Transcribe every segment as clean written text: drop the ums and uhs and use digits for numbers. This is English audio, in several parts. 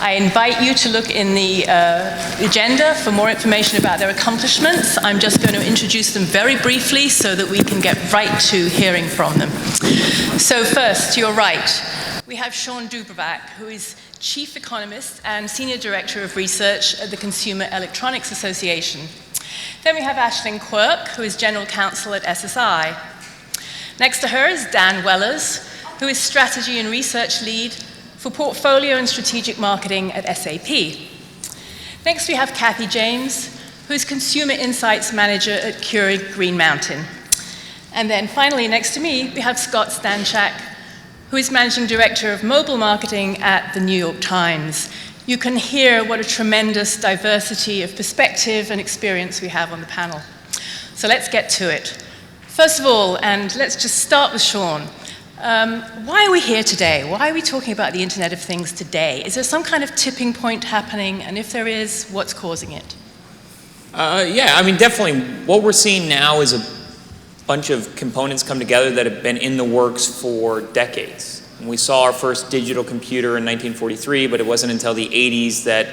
I invite you to look in the agenda for more information about their accomplishments. I'm just going to introduce them very briefly so that we can get right to hearing from them. So first, to your right, we have Shawn DuBravac, who is Chief Economist and Senior Director of Research at the Consumer Electronics Association. Then we have Ashlin Quirk, who is General Counsel at SSI. Next to her is Dan Wellers, who is Strategy and Research Lead for Portfolio and Strategic Marketing at SAP. Next we have Cathy James, who is Consumer Insights Manager at Keurig Green Mountain. And then finally, next to me, we have Scott Stanchak, who is Managing Director of Mobile Marketing at the New York Times. You can hear what a tremendous diversity of perspective and experience we have on the panel. So let's get to it. First of all, and let's just start with Shawn. Why are we here today? Why are we talking about the Internet of Things today? Is there some kind of tipping point happening? And if there is, what's causing it? Yeah, I mean, definitely what we're seeing now is a bunch of components come together that have been in the works for decades. And we saw our first digital computer in 1943, but it wasn't until the 80s that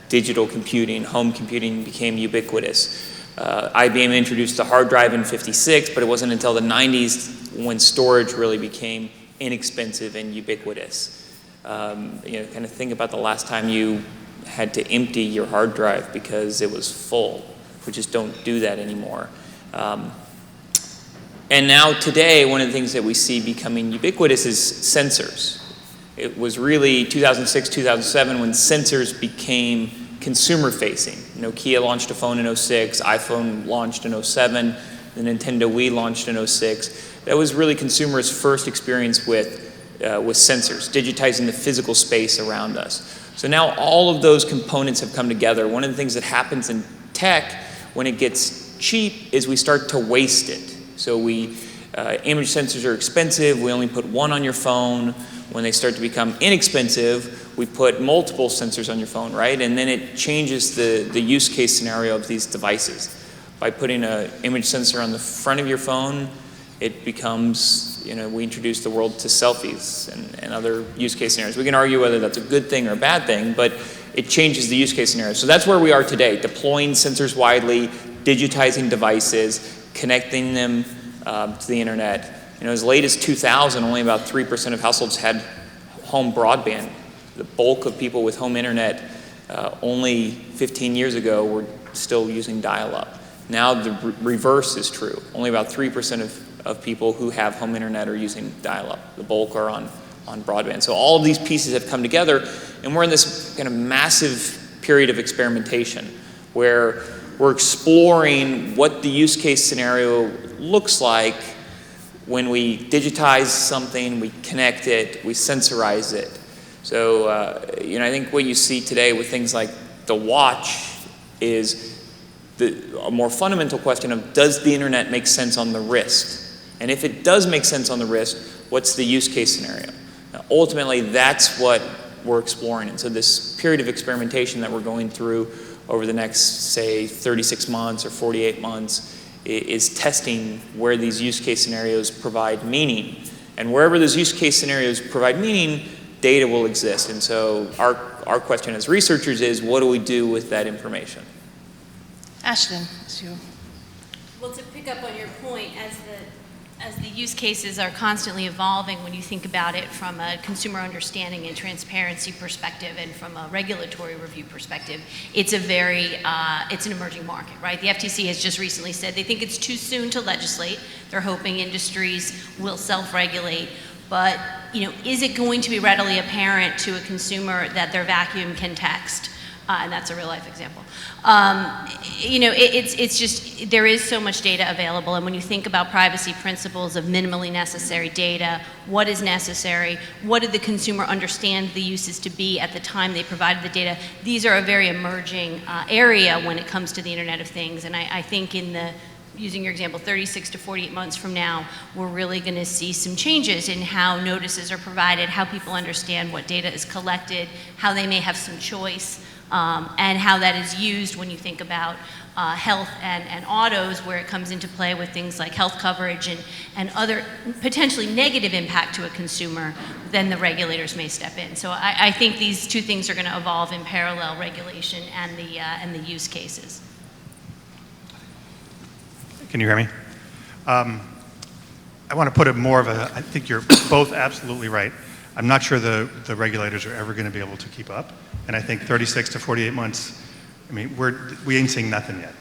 digital computing, home computing became ubiquitous. IBM introduced the hard drive in '56, but it wasn't until the 90s when storage really became inexpensive and ubiquitous. Kind of think about the last time you had to empty your hard drive because it was full. We just don't do that anymore. And now today, one of the things that we see becoming ubiquitous is sensors. It was really 2006, 2007 when sensors became consumer-facing. Nokia launched a phone in '06, iPhone launched in '07, the Nintendo Wii launched in '06. That was really consumers' first experience with sensors, digitizing the physical space around us. So now all of those components have come together. One of the things that happens in tech when it gets cheap is we start to waste it. So image sensors are expensive, we only put one on your phone. When they start to become inexpensive, we put multiple sensors on your phone, right? And then it changes the use case scenario of these devices. By putting an image sensor on the front of your phone, it becomes, we introduce the world to selfies and other use case scenarios. We can argue whether that's a good thing or a bad thing, but it changes the use case scenario. So that's where we are today, deploying sensors widely, digitizing devices, connecting them to the internet. As late as 2000, only about 3% of households had home broadband. The bulk of people with home internet only 15 years ago were still using dial-up. Now the reverse is true. Only about 3% of people who have home internet are using dial-up. The bulk are on broadband. So all of these pieces have come together, and we're in this kind of massive period of experimentation where we're exploring what the use case scenario looks like when we digitize something, we connect it, we sensorize it. So, I think what you see today with things like the watch is a more fundamental question of, does the internet make sense on the wrist? And if it does make sense on the wrist, what's the use case scenario? Now, ultimately, that's what we're exploring. And so this period of experimentation that we're going through over the next, say, 36 months or 48 months is testing where these use case scenarios provide meaning. And wherever those use case scenarios provide meaning, data will exist. And so our question as researchers is, what do we do with that information? Ashlin, it's you. Well, to pick up on your point, as the use cases are constantly evolving, when you think about it from a consumer understanding and transparency perspective and from a regulatory review perspective, it's an emerging market, right? The FTC has just recently said they think it's too soon to legislate. They're hoping industries will self-regulate. But, is it going to be readily apparent to a consumer that their vacuum can text? And that's a real life example. It's just, there is so much data available, and when you think about privacy principles of minimally necessary data, what is necessary, what did the consumer understand the uses to be at the time they provided the data, these are a very emerging area when it comes to the Internet of Things. And I think using your example, 36 to 48 months from now, we're really going to see some changes in how notices are provided, how people understand what data is collected, how they may have some choice, and how that is used when you think about health and autos, where it comes into play with things like health coverage and other potentially negative impact to a consumer, then the regulators may step in. So I think these two things are going to evolve in parallel, regulation and the use cases. Can you hear me? I want to put it more of a, I think you're both absolutely right. I'm not sure the regulators are ever going to be able to keep up. And I think 36 to 48 months, I mean, we ain't seeing nothing yet.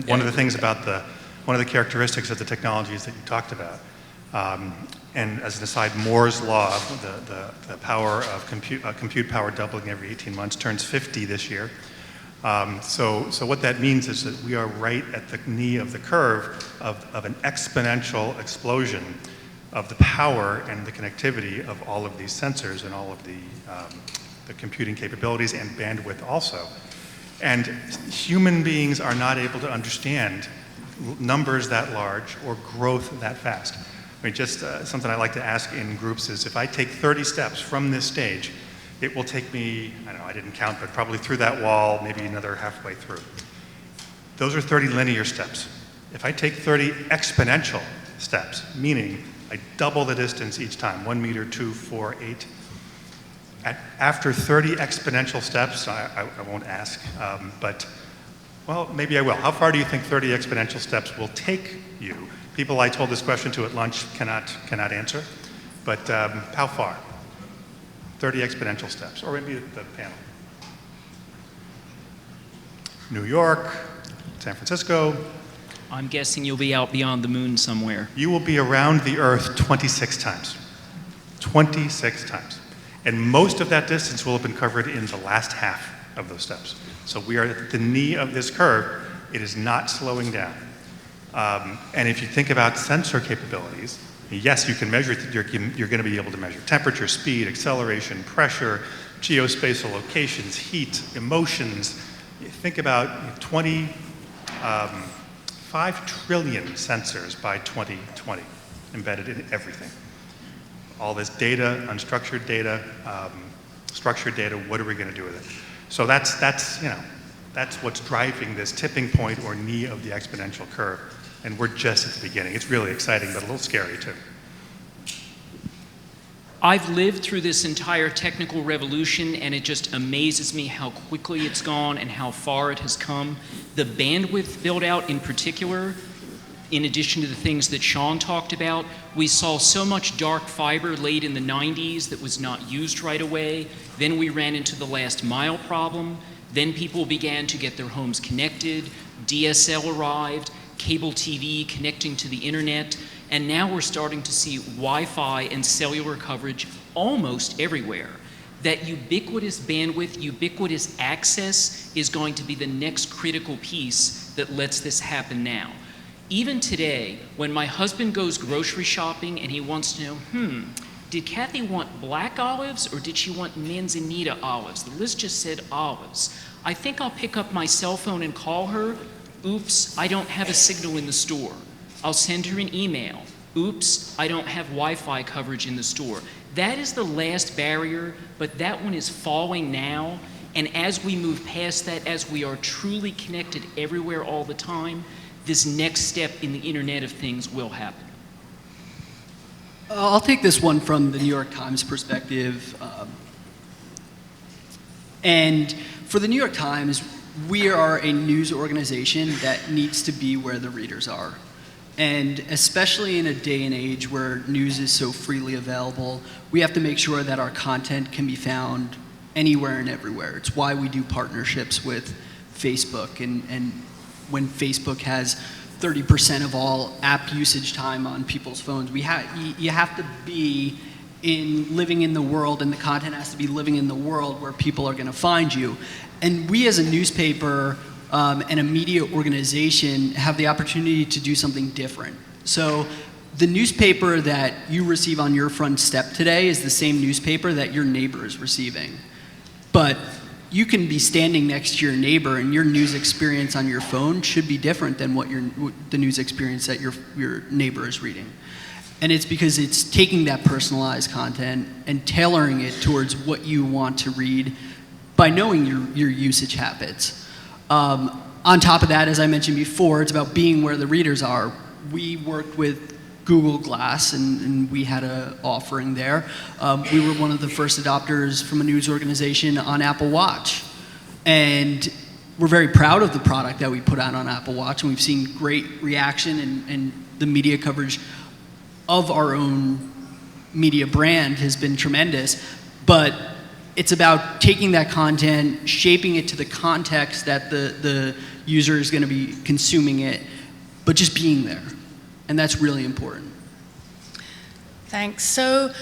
One of the things about one of the characteristics of the technologies that you talked about, and as an aside, Moore's law, the power of compute power doubling every 18 months, turns 50 this year. So what that means is that we are right at the knee of the curve of an exponential explosion of the power and the connectivity of all of these sensors and all of the computing capabilities and bandwidth also. And human beings are not able to understand numbers that large or growth that fast. I mean, just something I like to ask in groups is, if I take 30 steps from this stage, it will take me, I don't know, I didn't count, but probably through that wall, maybe another halfway through. Those are 30 linear steps. If I take 30 exponential steps, meaning I double the distance each time, 1 meter, 2, 4, 8. After 30 exponential steps, I won't ask, but, well, maybe I will. How far do you think 30 exponential steps will take you? People I told this question to at lunch cannot answer, but how far? 30 exponential steps, or maybe the panel. New York, San Francisco. I'm guessing you'll be out beyond the moon somewhere. You will be around the Earth 26 times. 26 times. And most of that distance will have been covered in the last half of those steps. So we are at the knee of this curve. It is not slowing down. And if you think about sensor capabilities, yes, you can measure, you're going to be able to measure temperature, speed, acceleration, pressure, geospatial locations, heat, emotions. You think about 5 trillion sensors by 2020 embedded in everything. All this data, unstructured data, structured data, what are we going to do with it? So that's what's driving this tipping point or knee of the exponential curve. And we're just at the beginning. It's really exciting, but a little scary too. I've lived through this entire technical revolution, and it just amazes me how quickly it's gone and how far it has come. The bandwidth build out in particular, in addition to the things that Shawn talked about, we saw so much dark fiber late in the 90s that was not used right away. Then we ran into the last mile problem. Then people began to get their homes connected. DSL arrived, cable TV connecting to the internet, and now we're starting to see Wi-Fi and cellular coverage almost everywhere. That ubiquitous bandwidth, ubiquitous access is going to be the next critical piece that lets this happen now. Even today, when my husband goes grocery shopping and he wants to know, did Cathy want black olives or did she want manzanita olives? The list just said olives. I think I'll pick up my cell phone and call her. Oops, I don't have a signal in the store. I'll send her an email. Oops, I don't have Wi-Fi coverage in the store. That is the last barrier, but that one is falling now. And as we move past that, as we are truly connected everywhere all the time, this next step in the Internet of Things will happen. I'll take this one from the New York Times perspective. And for the New York Times, we are a news organization that needs to be where the readers are. And especially in a day and age where news is so freely available, we have to make sure that our content can be found anywhere and everywhere. It's why we do partnerships with Facebook. And when Facebook has 30% of all app usage time on people's phones, you have to be living in the world, and the content has to be living in the world where people are going to find you. And we as a newspaper and a media organization have the opportunity to do something different. So the newspaper that you receive on your front step today is the same newspaper that your neighbor is receiving. But you can be standing next to your neighbor, and your news experience on your phone should be different than what the news experience that your neighbor is reading. And it's because it's taking that personalized content and tailoring it towards what you want to read by knowing your usage habits. On top of that, as I mentioned before, it's about being where the readers are. We worked with Google Glass, and we had an offering there. We were one of the first adopters from a news organization on Apple Watch. And we're very proud of the product that we put out on Apple Watch, and we've seen great reaction, and the media coverage of our own media brand has been tremendous. But it's about taking that content, shaping it to the context that the user is going to be consuming it, but just being there. And that's really important. Thanks. So,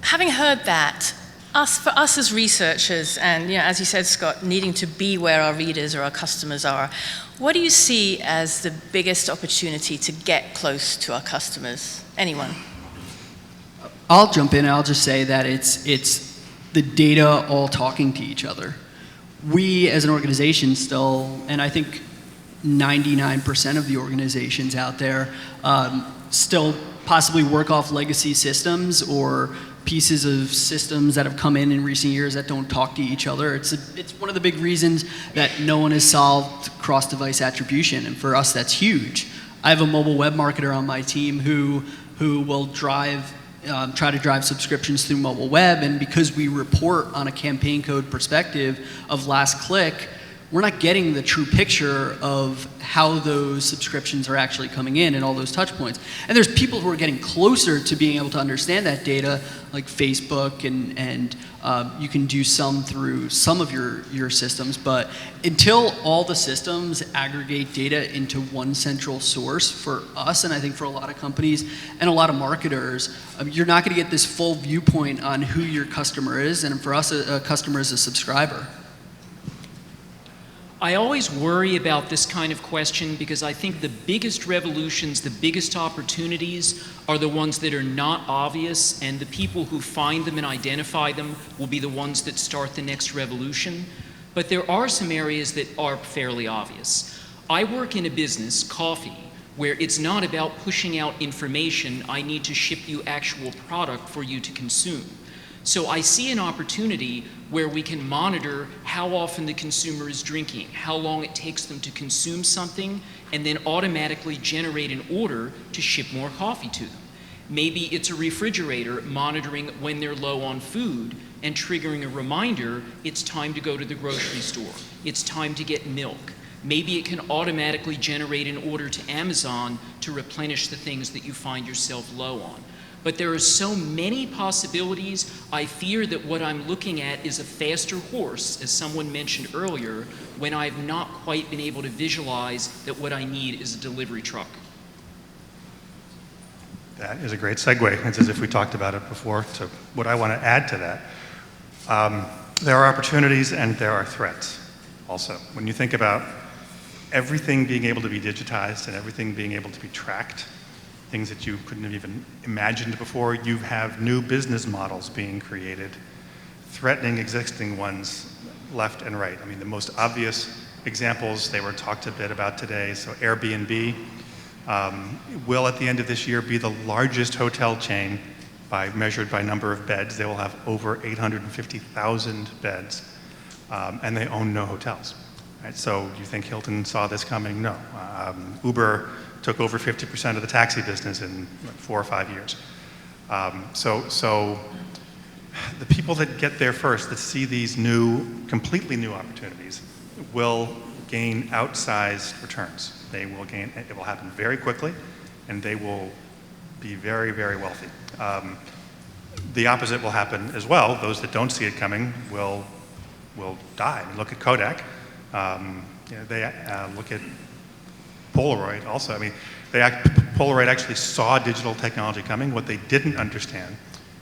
having heard that, for us as researchers, and as you said, Scott, needing to be where our readers or our customers are, what do you see as the biggest opportunity to get close to our customers? Anyone? I'll jump in and I'll just say that it's the data all talking to each other. We as an organization still, and I think 99% of the organizations out there still possibly work off legacy systems or pieces of systems that have come in recent years that don't talk to each other. It's one of the big reasons that no one has solved cross-device attribution, and for us that's huge. I have a mobile web marketer on my team who will try to drive subscriptions through mobile web, and because we report on a campaign code perspective of last click, we're not getting the true picture of how those subscriptions are actually coming in and all those touch points. And there's people who are getting closer to being able to understand that data, like Facebook, and you can do some through some of your systems. But until all the systems aggregate data into one central source for us, and I think for a lot of companies and a lot of marketers, you're not going to get this full viewpoint on who your customer is. And for us, a customer is a subscriber. I always worry about this kind of question because I think the biggest revolutions, the biggest opportunities are the ones that are not obvious, and the people who find them and identify them will be the ones that start the next revolution. But there are some areas that are fairly obvious. I work in a business, coffee, where it's not about pushing out information. I need to ship you actual product for you to consume. So I see an opportunity where we can monitor how often the consumer is drinking, how long it takes them to consume something, and then automatically generate an order to ship more coffee to them. Maybe it's a refrigerator monitoring when they're low on food and triggering a reminder, it's time to go to the grocery store, it's time to get milk. Maybe it can automatically generate an order to Amazon to replenish the things that you find yourself low on. But there are so many possibilities. I fear that what I'm looking at is a faster horse, as someone mentioned earlier, when I've not quite been able to visualize that what I need is a delivery truck. That is a great segue. It's as if we talked about it before. To what I want to add to that, there are opportunities and there are threats also. When you think about everything being able to be digitized and everything being able to be tracked, things that you couldn't have even imagined before. You have new business models being created, threatening existing ones left and right. I mean, the most obvious examples, they were talked a bit about today. So Airbnb will at the end of this year be the largest hotel chain measured by number of beds. They will have over 850,000 beds, and they own no hotels. Right? So do you think Hilton saw this coming? No. Uber took over 50% of the taxi business in 4 or 5 years. So the people that get there first, that see these completely new opportunities, will gain outsized returns. It will happen very quickly, and they will be very, very wealthy. The opposite will happen as well. Those that don't see it coming will die. I mean, look at Kodak. They look at Polaroid also. I mean, Polaroid actually saw digital technology coming. What they didn't understand,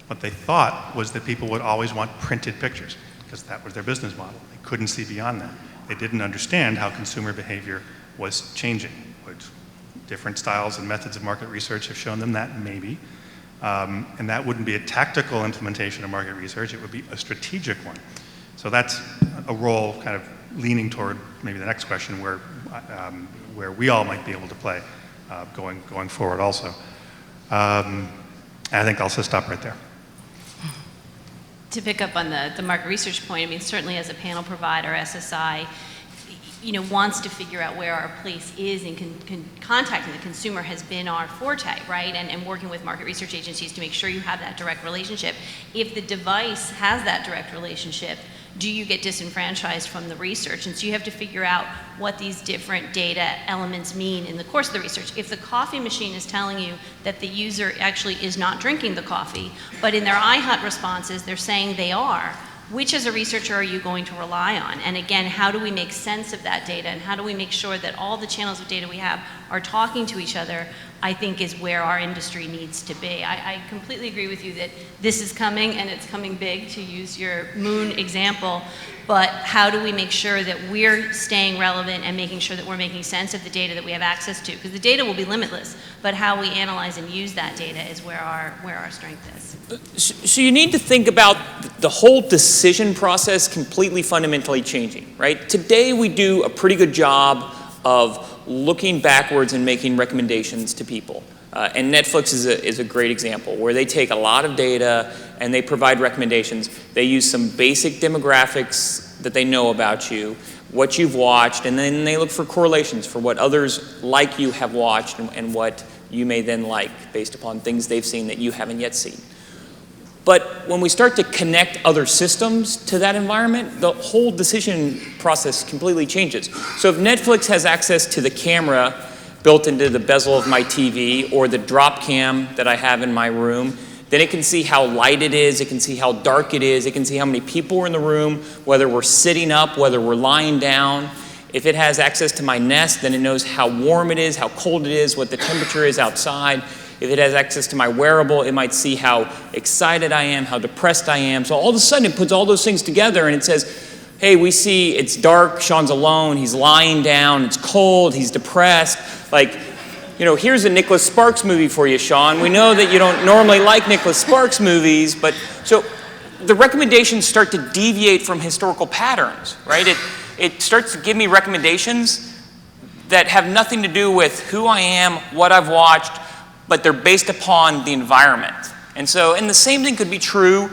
what they thought was that people would always want printed pictures because that was their business model. They couldn't see beyond that. They didn't understand how consumer behavior was changing. Different styles and methods of market research have shown them that, maybe. And that wouldn't be a tactical implementation of market research. It would be a strategic one. So that's a role kind of leaning toward maybe the next question where we all might be able to play going forward also. I think I'll just stop right there. To pick up on the market research point, I mean, certainly as a panel provider, SSI, wants to figure out where our place is in contacting the consumer has been our forte, right? And working with market research agencies to make sure you have that direct relationship. If the device has that direct relationship, do you get disenfranchised from the research? And so you have to figure out what these different data elements mean in the course of the research. If the coffee machine is telling you that the user actually is not drinking the coffee, but in their iHut responses, they're saying they are, which as a researcher are you going to rely on? And again, how do we make sense of that data, and how do we make sure that all the channels of data we have are talking to each other, I think is where our industry needs to be. I completely agree with you that this is coming, and it's coming big, to use your moon example, but how do we make sure that we're staying relevant and making sure that we're making sense of the data that we have access to? Because the data will be limitless, but how we analyze and use that data is where our strength is. So you need to think about the whole decision process completely fundamentally changing, right? Today we do a pretty good job of looking backwards and making recommendations to people. And Netflix is a great example where they take a lot of data and they provide recommendations. They use some basic demographics that they know about you, what you've watched, and then they look for correlations for what others like you have watched and what you may then like based upon things they've seen that you haven't yet seen. But when we start to connect other systems to that environment, the whole decision process completely changes. So if Netflix has access to the camera built into the bezel of my TV or the drop cam that I have in my room, then it can see how light it is, it can see how dark it is, it can see how many people are in the room, whether we're sitting up, whether we're lying down. If it has access to my Nest, then it knows how warm it is, how cold it is, what the temperature is outside. If it has access to my wearable, it might see how excited I am, how depressed I am. So all of a sudden it puts all those things together and it says, hey, we see it's dark, Shawn's alone, he's lying down, it's cold, he's depressed. Like, here's a Nicholas Sparks movie for you, Shawn. We know that you don't normally like Nicholas Sparks movies, but so the recommendations start to deviate from historical patterns, right? It starts to give me recommendations that have nothing to do with who I am, what I've watched, but they're based upon the environment. And the same thing could be true,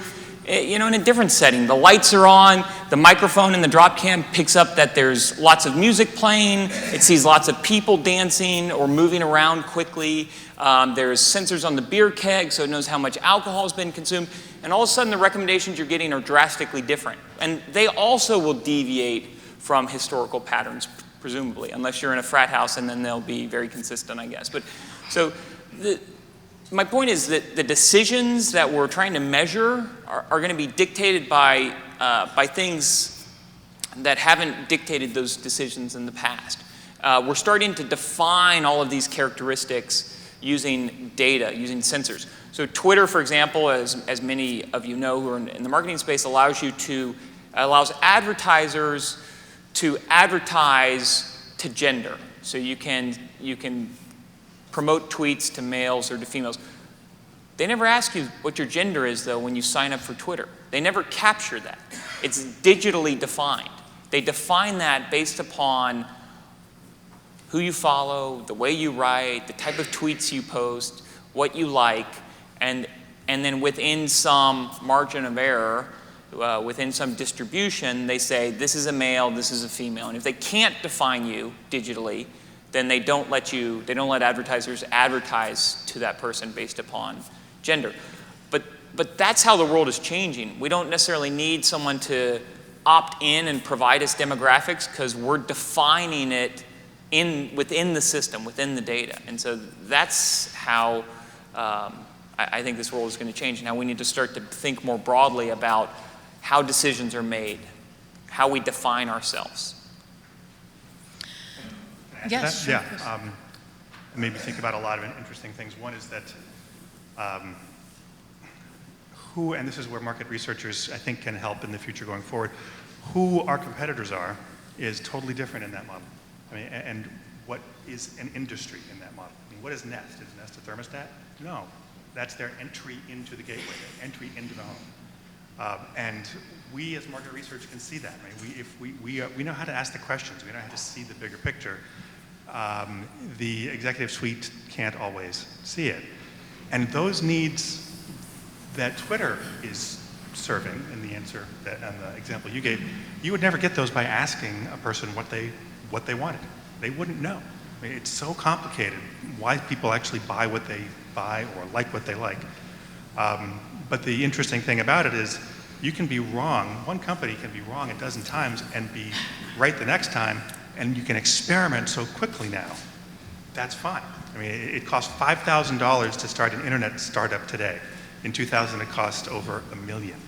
in a different setting. The lights are on, the microphone in the drop cam picks up that there's lots of music playing, it sees lots of people dancing or moving around quickly. There's sensors on the beer keg, so it knows how much alcohol has been consumed. And all of a sudden, the recommendations you're getting are drastically different. And they also will deviate from historical patterns, presumably, unless you're in a frat house, and then they'll be very consistent, I guess. My point is that the decisions that we're trying to measure are going to be dictated by things that haven't dictated those decisions in the past. We're starting to define all of these characteristics using data, using sensors. So Twitter, for example, as many of you know who are in the marketing space, allows advertisers to advertise to gender. So you can promote tweets to males or to females. They never ask you what your gender is, though, when you sign up for Twitter. They never capture that. It's digitally defined. They define that based upon who you follow, the way you write, the type of tweets you post, what you like, and then within some margin of error, within some distribution, they say this is a male, this is a female. And if they can't define you digitally, then they don't let advertisers advertise to that person based upon gender. But that's how the world is changing. We don't necessarily need someone to opt in and provide us demographics because we're defining it within the system, within the data. And so that's how I think this world is going to change. Now we need to start to think more broadly about how decisions are made, how we define ourselves. Yes. Yeah. It made me think about a lot of interesting things. One is that and this is where market researchers, I think, can help in the future going forward, who our competitors are is totally different in that model. And what is an industry in that model? What is Nest? Is Nest a thermostat? No. That's their entry into the gateway, their entry into the home. And we as market research can see that. We know how to ask the questions. We know how to see the bigger picture. The executive suite can't always see it. And those needs that Twitter is serving in the answer and the example you gave, you would never get those by asking a person what they what they wanted. They wouldn't know. I mean, it's so complicated why people actually buy what they buy or like what they like. But the interesting thing about it is you can be wrong. One company can be wrong a dozen times and be right the next time, and you can experiment so quickly now. That's fine. I mean, it costs $5,000 to start an internet startup today. In 2000, it cost over $1 million.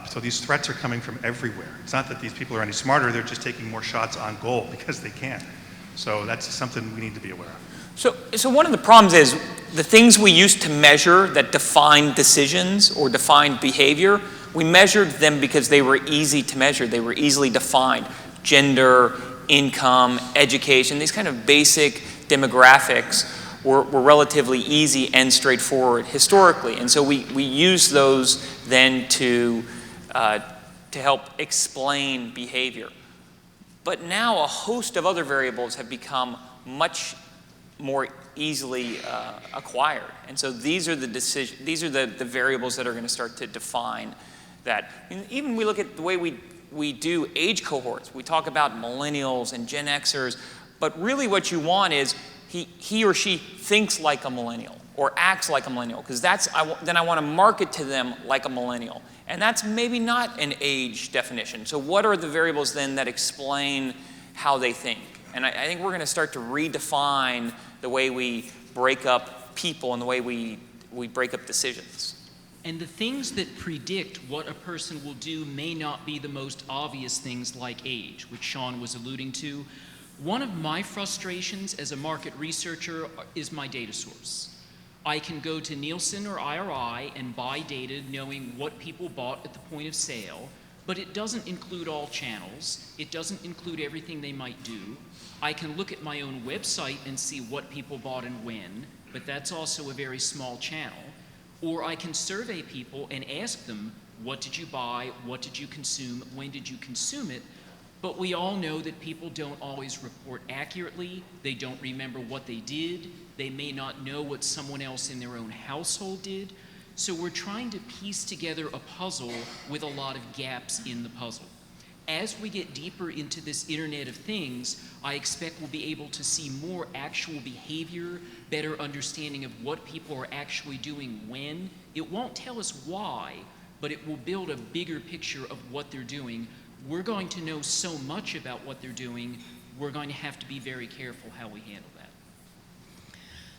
So these threats are coming from everywhere. It's not that these people are any smarter, they're just taking more shots on goal because they can. So that's something we need to be aware of. So one of the problems is the things we used to measure that define decisions or define behavior, we measured them because they were easy to measure. They were easily defined. Gender, income, education, these kind of basic demographics were relatively easy and straightforward historically. And so we use those then to help explain behavior. But now a host of other variables have become much more easily acquired. And so these are the variables that are going to start to define that. I mean, even we look at the way we do age cohorts. We talk about millennials and Gen Xers, but really what you want is he or she thinks like a millennial or acts like a millennial, because then I want to market to them like a millennial. And that's maybe not an age definition. So what are the variables then that explain how they think? And I think we're going to start to redefine the way we break up people and the way we break up decisions. And the things that predict what a person will do may not be the most obvious things like age, which Shawn was alluding to. One of my frustrations as a market researcher is my data source. I can go to Nielsen or IRI and buy data knowing what people bought at the point of sale, but it doesn't include all channels. It doesn't include everything they might do. I can look at my own website and see what people bought and when, but that's also a very small channel. Or I can survey people and ask them, what did you buy, what did you consume, when did you consume it? But we all know that people don't always report accurately. They don't remember what they did. They may not know what someone else in their own household did. So we're trying to piece together a puzzle with a lot of gaps in the puzzle. As we get deeper into this Internet of Things, I expect we'll be able to see more actual behavior, better understanding of what people are actually doing when. It won't tell us why, but it will build a bigger picture of what they're doing. We're going to know so much about what they're doing, we're going to have to be very careful how we handle that.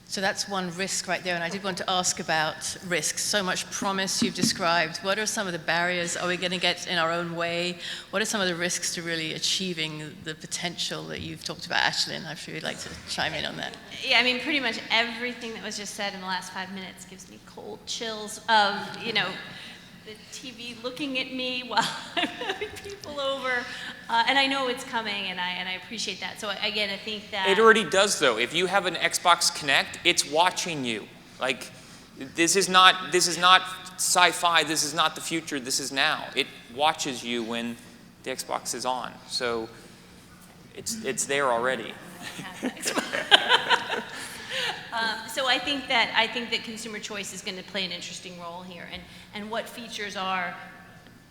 So that's one risk right there, and I did want to ask about risks. So much promise you've described. What are some of the barriers? Are we going to get in our own way? What are some of the risks to really achieving the potential that you've talked about? Ashlin, I'm sure you'd like to chime in on that. Yeah, I mean, pretty much everything that was just said in the last 5 minutes gives me cold chills of, the TV looking at me while I'm having people over. And I know it's coming, and I appreciate that. So again, I think that it already does, though. If you have an Xbox Connect, it's watching you. Like, this is not sci-fi. This is not the future. This is now. It watches you when the Xbox is on. So it's there already. So I think that consumer choice is going to play an interesting role here, and what features are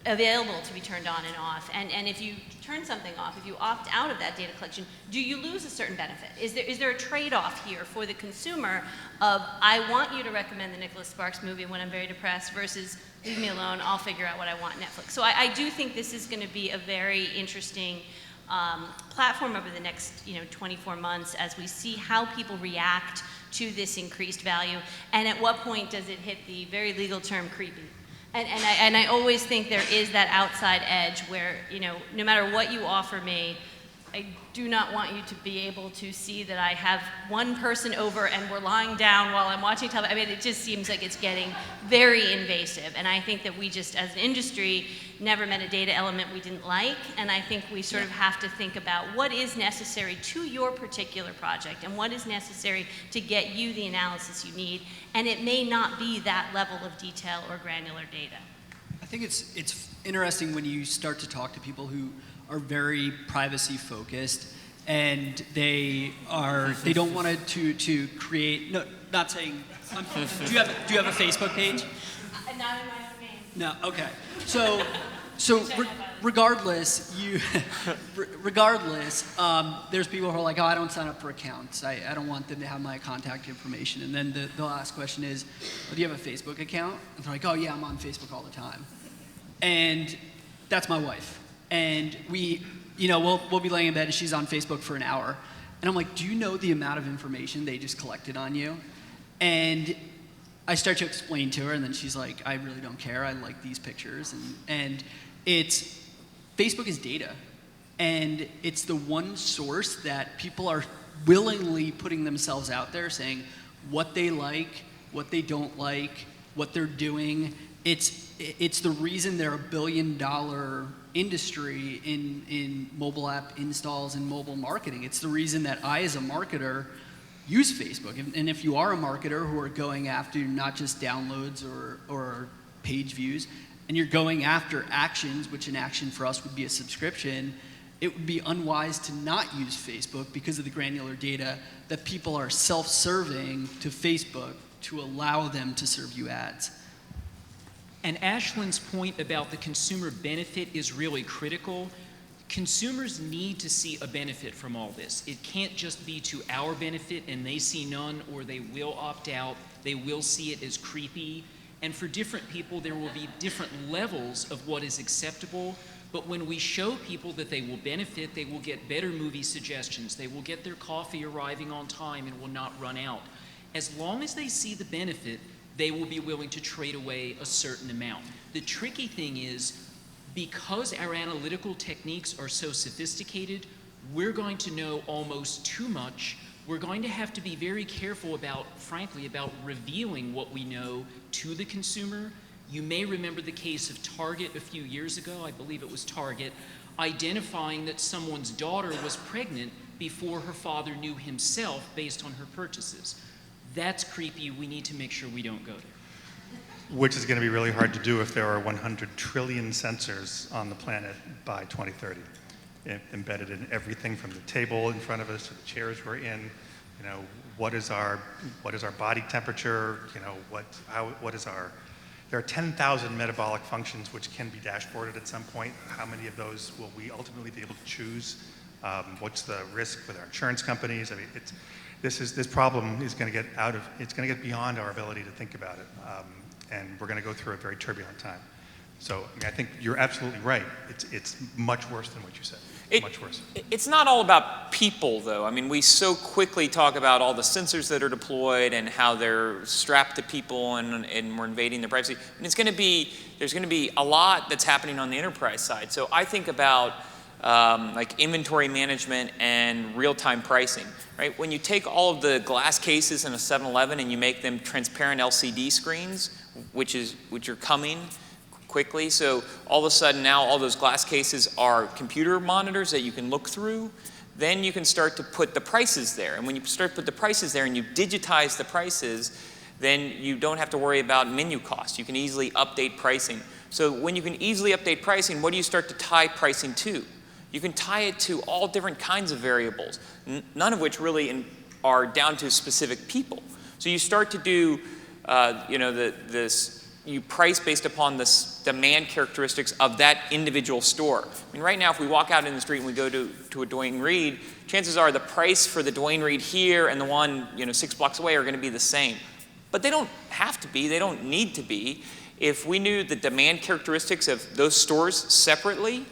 available to be turned on and off. And if you turn something off, if you opt out of that data collection, do you lose a certain benefit? Is there a trade-off here for the consumer of, I want you to recommend the Nicholas Sparks movie when I'm very depressed, versus leave me alone, I'll figure out what I want Netflix. So I do think this is going to be a very interesting platform over the next 24 months as we see how people react to this increased value, and at what point does it hit the very legal term creepy. And I always think there is that outside edge where, no matter what you offer me, I do not want you to be able to see that I have one person over and we're lying down while I'm watching television. I mean, it just seems like it's getting very invasive. And I think that we just, as an industry, never met a data element we didn't like. And I think we sort of have to think about what is necessary to your particular project and what is necessary to get you the analysis you need. And it may not be that level of detail or granular data. I think it's interesting when you start to talk to people who are very privacy focused, and they don't want to create. No, not saying. Do you have a Facebook page? Not in my own name. No. Okay. So regardless, there's people who are like, oh, I don't sign up for accounts. I don't want them to have my contact information. And then the last question is, oh, do you have a Facebook account? And they're like, oh yeah, I'm on Facebook all the time. And that's my wife. And we'll be laying in bed and she's on Facebook for an hour. And I'm like, do you know the amount of information they just collected on you? And I start to explain to her, and then she's like, I really don't care. I like these pictures. And Facebook is data. And it's the one source that people are willingly putting themselves out there saying what they like, what they don't like, what they're doing. It's the reason they're $1 billion industry in mobile app installs and mobile marketing. It's the reason that I, as a marketer, use Facebook. And if you are a marketer who are going after not just downloads or page views, and you're going after actions, which an action for us would be a subscription, it would be unwise to not use Facebook because of the granular data that people are self-serving to Facebook to allow them to serve you ads. And Ashlin's point about the consumer benefit is really critical. Consumers need to see a benefit from all this. It can't just be to our benefit and they see none, or they will opt out. They will see it as creepy. And for different people, there will be different levels of what is acceptable. But when we show people that they will benefit, they will get better movie suggestions. They will get their coffee arriving on time and will not run out. As long as they see the benefit, they will be willing to trade away a certain amount. The tricky thing is, because our analytical techniques are so sophisticated, we're going to know almost too much. We're going to have to be very careful about revealing what we know to the consumer. You may remember the case of Target a few years ago, I believe it was Target, identifying that someone's daughter was pregnant before her father knew himself based on her purchases. That's creepy. We need to make sure we don't go there. Which is going to be really hard to do if there are 100 trillion sensors on the planet by 2030, embedded in everything from the table in front of us to the chairs we're in. What is our body temperature? There are 10,000 metabolic functions which can be dashboarded at some point. How many of those will we ultimately be able to choose? What's the risk with our insurance companies? I mean, this problem is going to get beyond our ability to think about it. And we're going to go through a very turbulent time. So I think you're absolutely right. It's much worse than what you said. Much worse. It's not all about people, though. I mean, we so quickly talk about all the sensors that are deployed and how they're strapped to people and we're invading their privacy. And there's going to be a lot that's happening on the enterprise side. So I think about like inventory management and real-time pricing. Right? When you take all of the glass cases in a 7-Eleven and you make them transparent LCD screens, which are coming quickly, so all of a sudden now all those glass cases are computer monitors that you can look through, then you can start to put the prices there. And when you start to put the prices there and you digitize the prices, then you don't have to worry about menu costs. You can easily update pricing. So when you can easily update pricing, what do you start to tie pricing to? You can tie it to all different kinds of variables, none of which really are down to specific people. So you start to do, you price based upon the demand characteristics of that individual store. I mean, right now, if we walk out in the street and we go to a Duane Reade, chances are the price for the Duane Reade here and the one 6 blocks away are going to be the same. But they don't have to be. They don't need to be. If we knew the demand characteristics of those stores separately,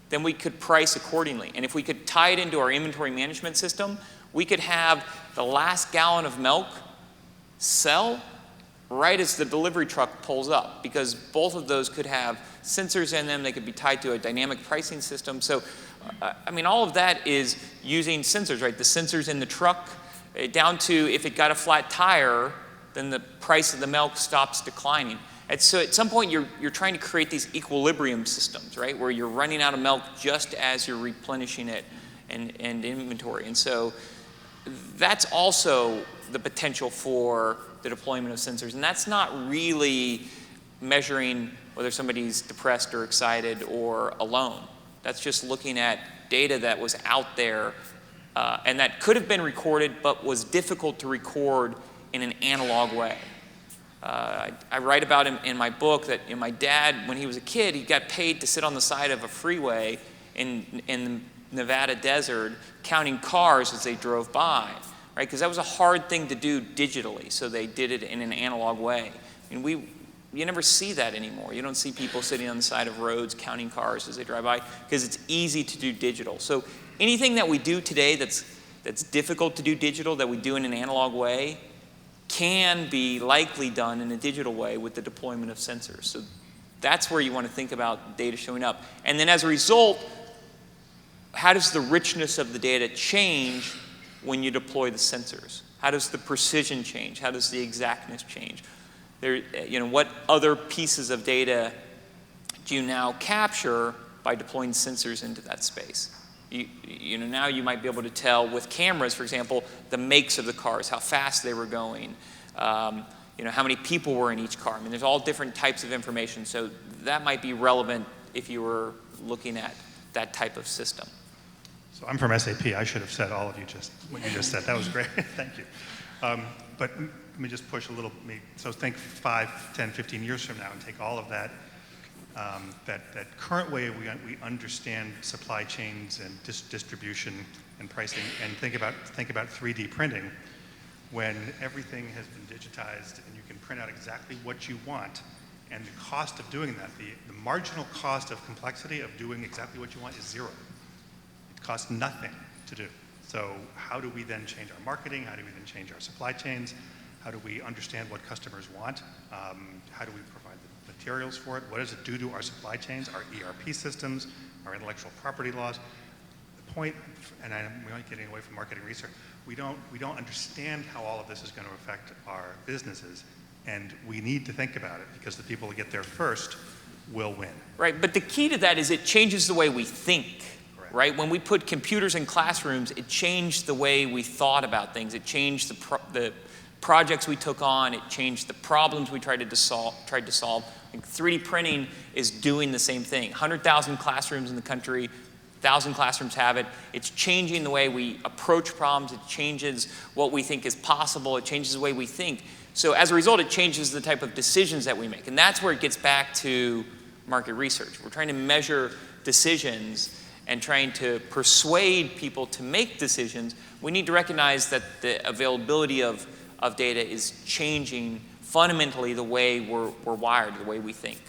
then we could price accordingly. And if we could tie it into our inventory management system, we could have the last gallon of milk sell right as the delivery truck pulls up, because both of those could have sensors in them. They could be tied to a dynamic pricing system. So, I mean, all of that is using sensors, right? The sensors in the truck, down to if it got a flat tire, then the price of the milk stops declining. And so at some point, you're trying to create these equilibrium systems, right, where you're running out of milk just as you're replenishing it and inventory. And so that's also the potential for the deployment of sensors. And that's not really measuring whether somebody's depressed or excited or alone. That's just looking at data that was out there and that could have been recorded but was difficult to record in an analog way. I write about him in my book that my dad, when he was a kid, he got paid to sit on the side of a freeway in the Nevada desert counting cars as they drove by, right? Because that was a hard thing to do digitally, so they did it in an analog way. I mean, you never see that anymore. You don't see people sitting on the side of roads counting cars as they drive by because it's easy to do digital. So anything that we do today that's difficult to do digital, that we do in an analog way, can be likely done in a digital way with the deployment of sensors. So that's where you want to think about data showing up. And then as a result, how does the richness of the data change when you deploy the sensors? How does the precision change? How does the exactness change? What other pieces of data do you now capture by deploying sensors into that space? Now you might be able to tell with cameras, for example, the makes of the cars, how fast they were going, how many people were in each car. I mean, there's all different types of information, so that might be relevant if you were looking at that type of system. So I'm from SAP. I should have said all of what you just said. That was great. Thank you. But let me just push a little. So think 5, 10, 15 years from now and take all of that, that current way we understand supply chains and distribution and pricing, and think about 3D printing, when everything has been digitized and you can print out exactly what you want, and the cost of doing that, the marginal cost of complexity of doing exactly what you want is zero. It costs nothing to do. So how do we then change our marketing? How do we then change our supply chains? How do we understand what customers want? How do we provide the materials for it? What does it do to our supply chains, our ERP systems, our intellectual property laws? The point, and we're not getting away from marketing research, we don't understand how all of this is going to affect our businesses, and we need to think about it because the people who get there first will win. Right, but the key to that is it changes the way we think. Correct. Right? When we put computers in classrooms, it changed the way we thought about things. It changed the projects we took on. It changed the problems we tried to solve. Like 3D printing is doing the same thing. 100,000 classrooms in the country, 1,000 classrooms have it. It's changing the way we approach problems. It changes what we think is possible. It changes the way we think. So as a result, it changes the type of decisions that we make. And that's where it gets back to market research. We're trying to measure decisions and trying to persuade people to make decisions. We need to recognize that the availability of data is changing fundamentally the way we're wired, the way we think.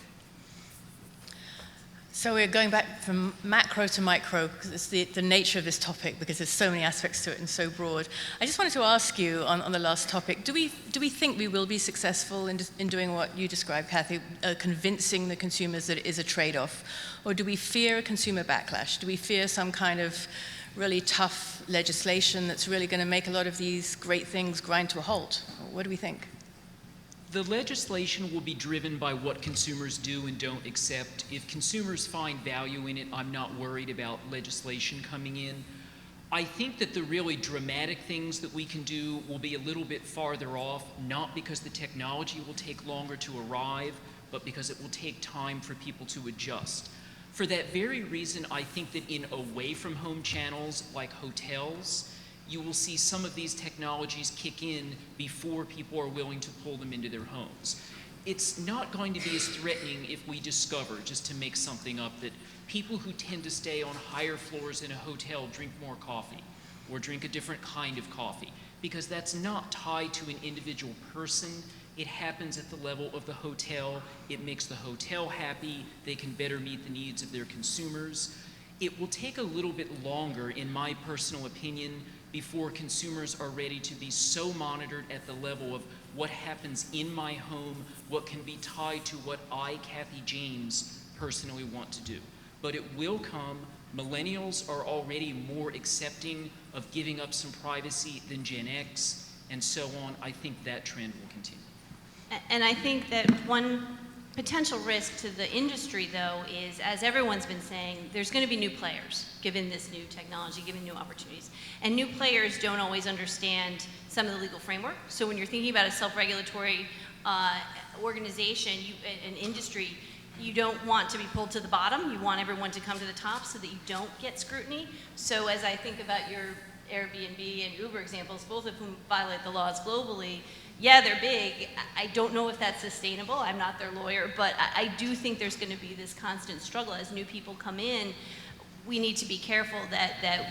So we're going back from macro to micro, because it's the nature of this topic, because there's so many aspects to it and so broad. I just wanted to ask you on the last topic, do we think we will be successful in doing what you described, Cathy, convincing the consumers that it is a trade-off? Or do we fear a consumer backlash? Do we fear some kind of really tough legislation that's really going to make a lot of these great things grind to a halt? What do we think? The legislation will be driven by what consumers do and don't accept. If consumers find value in it, I'm not worried about legislation coming in. I think that the really dramatic things that we can do will be a little bit farther off, not because the technology will take longer to arrive, but because it will take time for people to adjust. For that very reason, I think that in away-from-home channels like hotels, you will see some of these technologies kick in before people are willing to pull them into their homes. It's not going to be as threatening if we discover, just to make something up, that people who tend to stay on higher floors in a hotel drink more coffee or drink a different kind of coffee, because that's not tied to an individual person. It happens at the level of the hotel. It makes the hotel happy. They can better meet the needs of their consumers. It will take a little bit longer, in my personal opinion, before consumers are ready to be so monitored at the level of what happens in my home, what can be tied to what I, Cathy James, personally want to do. But it will come. Millennials are already more accepting of giving up some privacy than Gen X, and so on. I think that trend will continue. And I think that one potential risk to the industry, though, is, as everyone's been saying, there's going to be new players, given this new technology, given new opportunities. And new players don't always understand some of the legal framework. So when you're thinking about a self-regulatory organization, an industry, you don't want to be pulled to the bottom. You want everyone to come to the top so that you don't get scrutiny. So as I think about your Airbnb and Uber examples, both of whom violate the laws globally, yeah, they're big. I don't know if that's sustainable. I'm not their lawyer, but I do think there's going to be this constant struggle as new people come in. We need to be careful that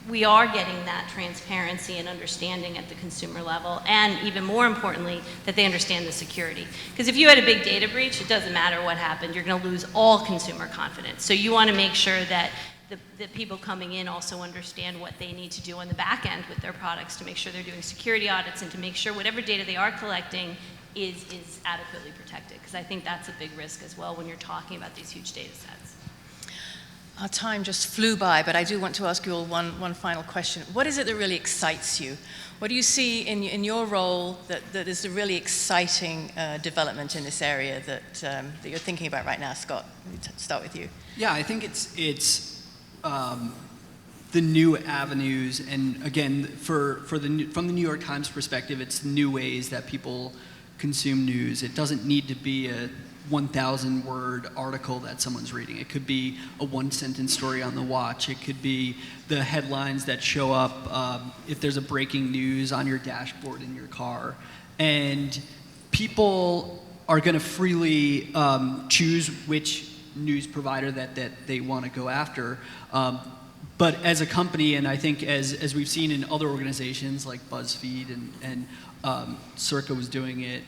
we are getting that transparency and understanding at the consumer level, and even more importantly, that they understand the security. Because if you had a big data breach, it doesn't matter what happened, you're going to lose all consumer confidence. So you want to make sure that the people coming in also understand what they need to do on the back end with their products to make sure they're doing security audits and to make sure whatever data they are collecting is adequately protected. Because I think that's a big risk as well when you're talking about these huge data sets. Our time just flew by, but I do want to ask you all one final question. What is it that really excites you? What do you see in your role that is a really exciting development in this area that you're thinking about right now? Scott, let me start with you. Yeah, I think it's the new avenues, and again, from the New York Times perspective, it's new ways that people consume news. It doesn't need to be a 1,000-word article that someone's reading. It could be a one-sentence story on the watch. It could be the headlines that show up if there's a breaking news on your dashboard in your car. And people are going to freely choose which news provider that they want to go after. But as a company, and I think as we've seen in other organizations like BuzzFeed and Circa was doing it,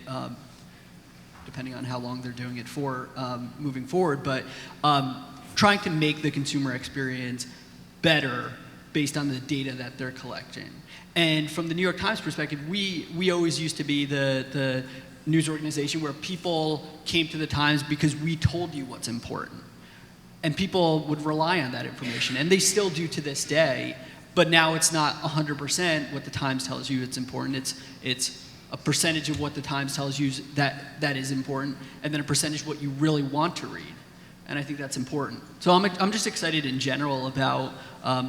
depending on how long they're doing it for moving forward, but trying to make the consumer experience better based on the data that they're collecting. And from the New York Times perspective, we always used to be the news organization where people came to the Times because we told you what's important. And people would rely on that information, and they still do to this day, but now it's not 100% what the Times tells you it's important. It's a percentage of what the Times tells you that is important, and then a percentage of what you really want to read. And I think that's important. So I'm just excited in general about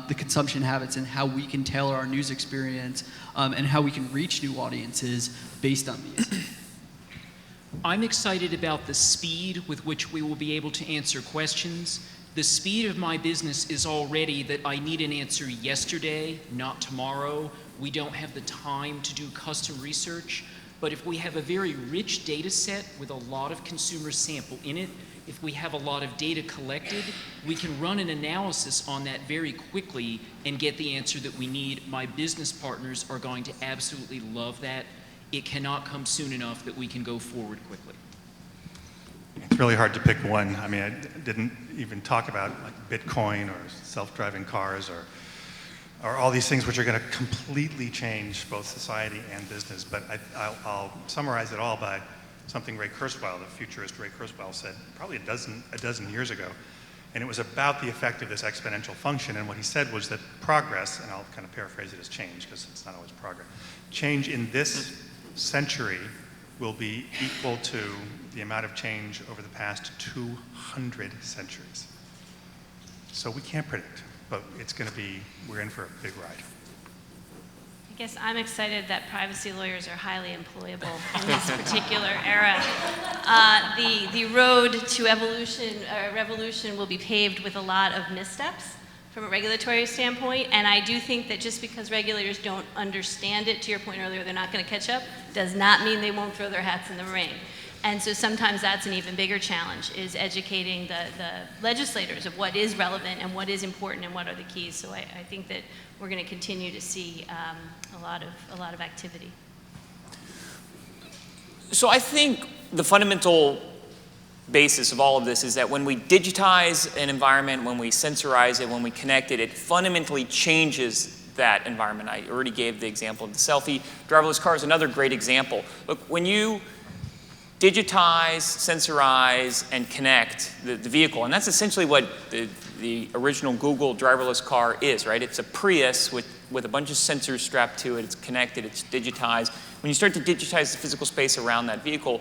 the consumption habits and how we can tailor our news experience and how we can reach new audiences based on these. I'm excited about the speed with which we will be able to answer questions. The speed of my business is already that I need an answer yesterday, not tomorrow. We don't have the time to do custom research, but if we have a very rich data set with a lot of consumer sample in it, if we have a lot of data collected, we can run an analysis on that very quickly and get the answer that we need. My business partners are going to absolutely love that. It cannot come soon enough that we can go forward quickly. It's really hard to pick one. I mean, I didn't even talk about like Bitcoin or self-driving cars or all these things which are going to completely change both society and business. But I'll summarize it all by something Ray Kurzweil, the futurist Ray Kurzweil, said probably a dozen years ago. And it was about the effect of this exponential function. And what he said was that progress, and I'll kind of paraphrase it as change because it's not always progress, change in this century will be equal to the amount of change over the past 200 centuries. So we can't predict, but it's going to be, we're in for a big ride. I guess I'm excited that privacy lawyers are highly employable in this particular era. The road to revolution will be paved with a lot of missteps from a regulatory standpoint, and I do think that just because regulators don't understand it, to your point earlier, they're not going to catch up, does not mean they won't throw their hats in the ring. And so sometimes that's an even bigger challenge, is educating the legislators of what is relevant and what is important and what are the keys. So I think that we're going to continue to see a lot of activity. So I think the fundamental basis of all of this is that when we digitize an environment, when we sensorize it, when we connect it, it fundamentally changes that environment. I already gave the example of the selfie. Driverless car is another great example. Look, when you digitize, sensorize, and connect the vehicle, and that's essentially what the original Google driverless car is, right? It's a Prius with a bunch of sensors strapped to it. It's connected, it's digitized. When you start to digitize the physical space around that vehicle,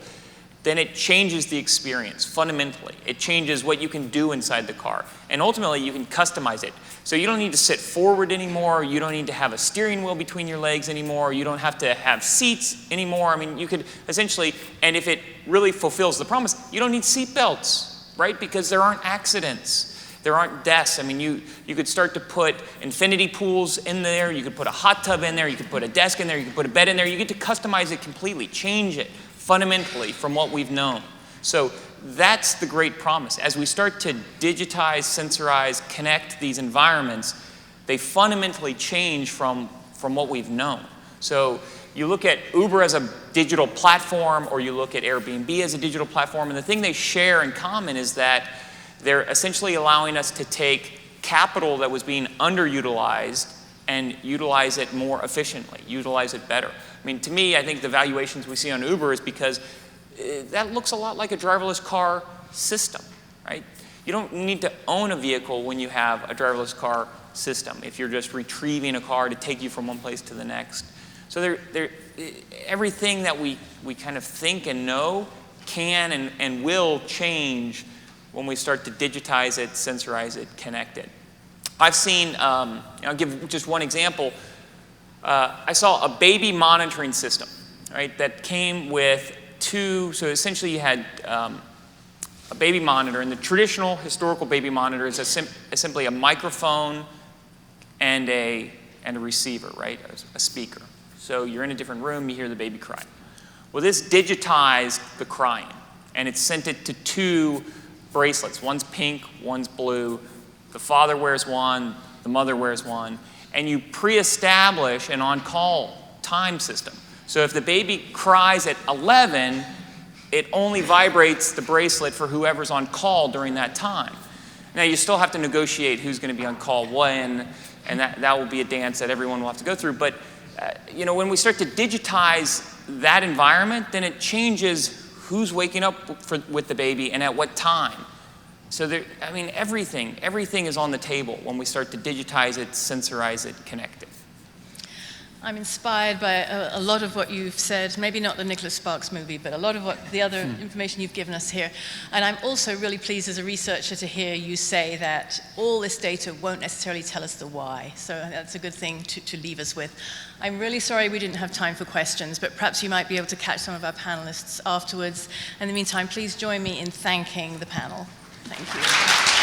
then it changes the experience fundamentally. It changes what you can do inside the car. And ultimately, you can customize it. So you don't need to sit forward anymore. You don't need to have a steering wheel between your legs anymore. You don't have to have seats anymore. I mean, you could essentially, and if it really fulfills the promise, you don't need seat belts, right? Because there aren't accidents. There aren't desks. I mean, you could start to put infinity pools in there. You could put a hot tub in there. You could put a desk in there. You could put a bed in there. You get to customize it completely, change it fundamentally from what we've known. So that's the great promise. As we start to digitize, sensorize, connect these environments, they fundamentally change from what we've known. So you look at Uber as a digital platform, or you look at Airbnb as a digital platform, and the thing they share in common is that they're essentially allowing us to take capital that was being underutilized and utilize it more efficiently, utilize it better. I mean, to me, I think the valuations we see on Uber is because that looks a lot like a driverless car system, right? You don't need to own a vehicle when you have a driverless car system, if you're just retrieving a car to take you from one place to the next. So everything that we kind of think and know can and will change when we start to digitize it, sensorize it, connect it. I've seen, I'll give just one example. I saw a baby monitoring system, right, that came with so essentially you had a baby monitor, and the traditional historical baby monitor is simply a microphone and a receiver, right, a speaker. So you're in a different room, you hear the baby cry. Well, this digitized the crying, and it sent it to 2 bracelets. One's pink, one's blue. The father wears one, the mother wears one, and you pre-establish an on-call time system. So if the baby cries at 11, it only vibrates the bracelet for whoever's on call during that time. Now, you still have to negotiate who's going to be on call when, and that will be a dance that everyone will have to go through. But when we start to digitize that environment, then it changes who's waking up with the baby and at what time. So everything is on the table when we start to digitize it, sensorize it, connect it. I'm inspired by a lot of what you've said, maybe not the Nicholas Sparks movie, but a lot of what the other information you've given us here. And I'm also really pleased as a researcher to hear you say that all this data won't necessarily tell us the why. So that's a good thing to leave us with. I'm really sorry we didn't have time for questions, but perhaps you might be able to catch some of our panelists afterwards. In the meantime, please join me in thanking the panel. Thank you.